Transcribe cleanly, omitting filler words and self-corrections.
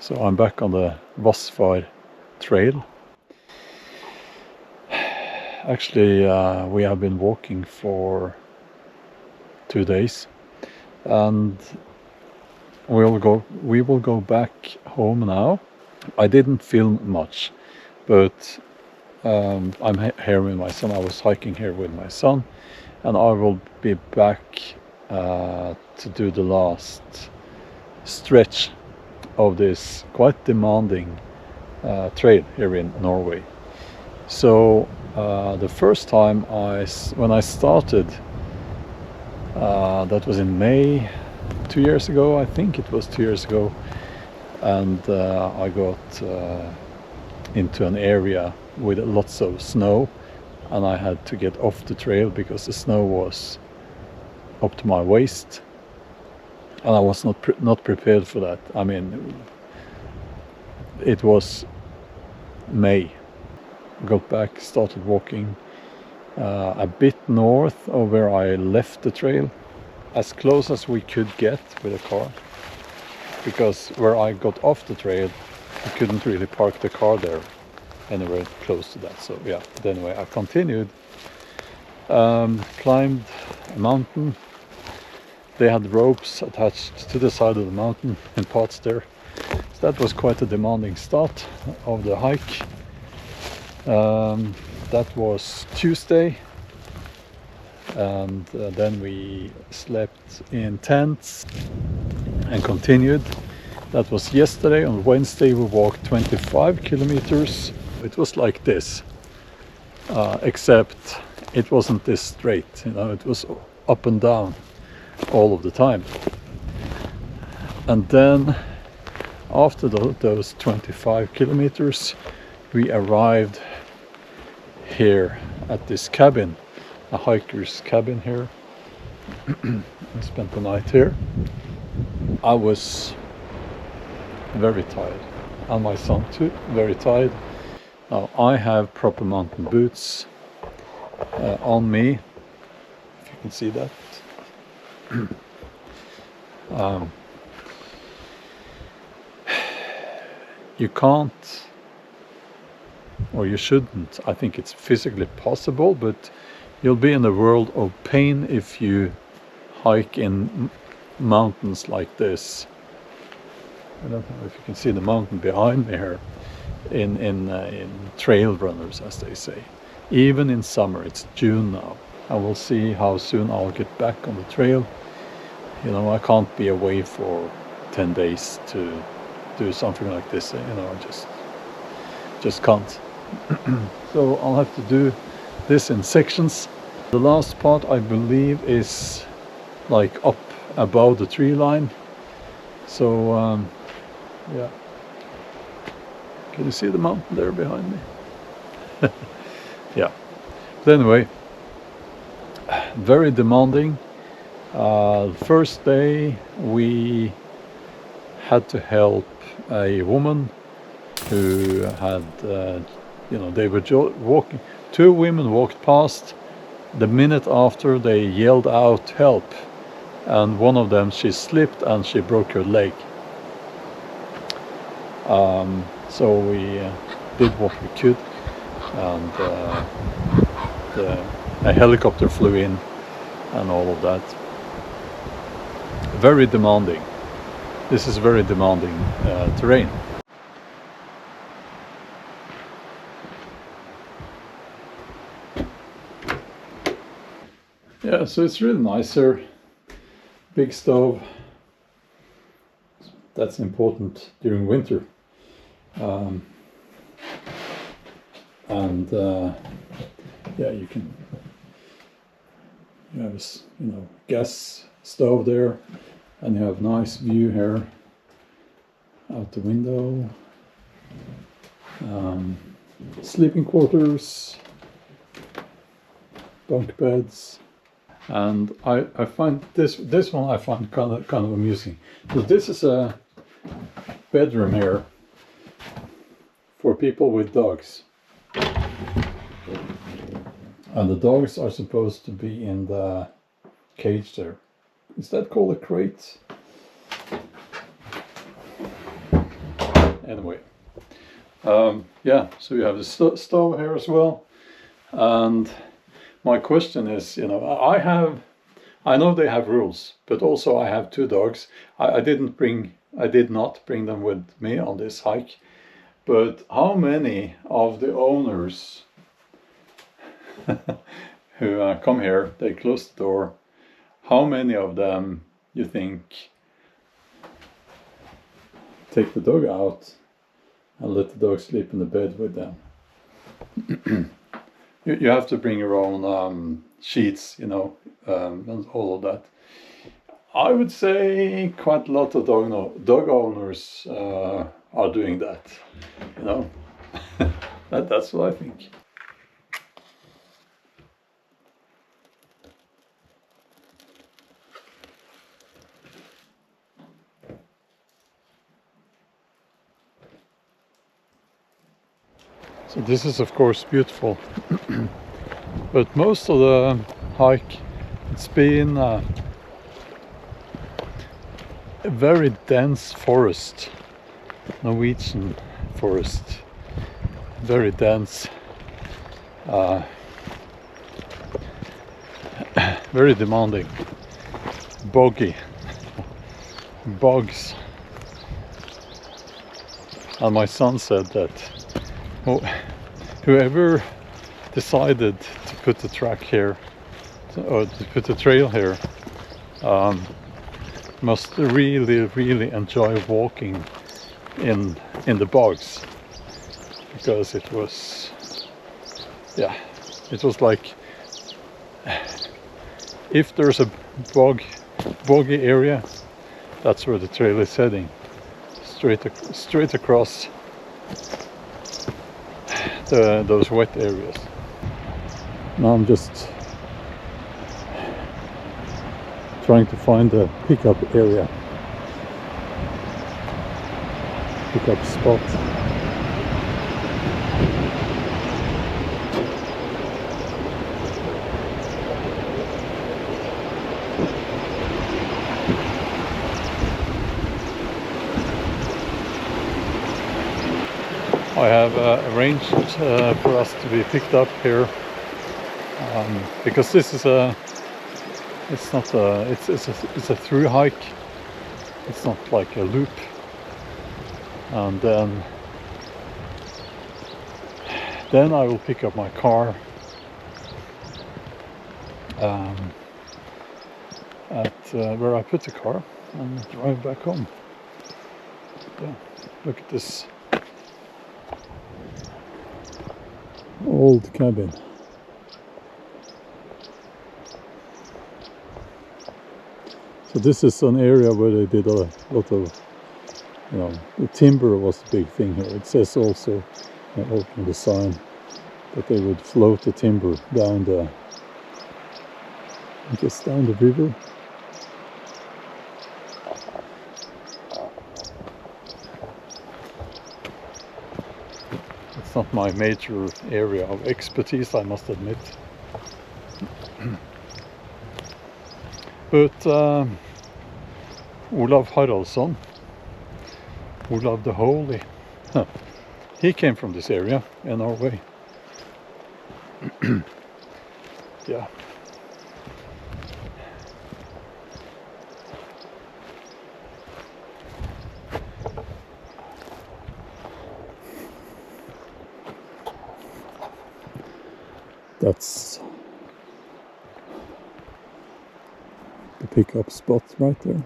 So I'm back on the Vassfar Trail. Actually, we have been walking for 2 days, and we will go back home now. I didn't film much, but I'm here with my son. I was hiking here with my son, and I will be back to do the last stretch of this quite demanding trail here in Norway. So the first time when I started, that was in May 2 years ago, I think it was 2 years ago, and I got into an area with lots of snow, and I had to get off the trail because the snow was up to my waist, and I was not prepared for that. I mean, it was May. Got back, started walking a bit north of where I left the trail, as close as we could get with a car, because where I got off the trail, I couldn't really park the car there anywhere close to that. So yeah, but anyway, I continued, climbed a mountain. They had ropes attached to the side of the mountain in parts there. So that was quite a demanding start of the hike. That was Tuesday, and then we slept in tents and continued. That was yesterday. On Wednesday we walked 25 kilometers. It was like this, except it wasn't this straight, it was up and down all of the time. And then after those 25 kilometers we arrived here at this cabin, a hiker's cabin here. I spent the night here. I was very tired, and my son too, very tired. Now I have proper mountain boots on me, if you can see that. You can't, or you shouldn't, I think it's physically possible, but you'll be in a world of pain if you hike in mountains like this. I don't know if you can see the mountain behind me here, in trail runners, as they say. Even in summer, it's June now. I will see how soon I'll get back on the trail. I can't be away for 10 days to do something like this. I just can't. So I'll have to do this in sections. The last part, I believe, is like up above the tree line. So yeah, can you see the mountain there behind me? Yeah, but anyway, very demanding. First day we had to help a woman who had they were walking. 2 women walked past. The minute after, they yelled out help, and one of them, she slipped and she broke her leg. So we did what we could, and a helicopter flew in and all of that. Very demanding. This is very demanding terrain. Yeah, so it's really nice here. Big stove. That's important during winter. Yeah, you have a gas stove there, and you have nice view here out the window. Sleeping quarters, bunk beds. And I find this one I find kind of amusing. So this is a bedroom here for people with dogs, and the dogs are supposed to be in the cage there. Is that called a crate? anyway. Yeah, so you have the stove here as well. And my question is, you know, I know they have rules, but also I have 2 dogs. I did not bring them with me on this hike. But how many of the owners who come here, they close the door, how many of them you think take the dog out and let the dog sleep in the bed with them? You have to bring your own sheets, you know, and all of that. I would say quite a lot of dog owners are doing that, you know. That's what I think. So this is of course beautiful, but most of the hike, it's been a very dense forest, Norwegian forest, very dense, very demanding, boggy, bugs. And my son said that whoever decided to put the track here, or to put the trail here, must really enjoy walking in the bogs, because it was, yeah, it was like, if there's a boggy area, that's where the trail is heading, straight across those wet areas. Now I'm just trying to find a pickup area, pickup spot. I have arranged for us to be picked up here, because this is it's a through hike. It's not like a loop. And then I will pick up my car at where I put the car and drive back home. Yeah, look at this old cabin. So this is an area where they did a lot of, you know, the timber was the big thing here. It says also on the sign that they would float the timber down the, I guess, down the river. It's not my major area of expertise, I must admit. But Olav Haraldsson, Olav the Holy, he came from this area in Norway. Yeah. That's the pickup spot right there.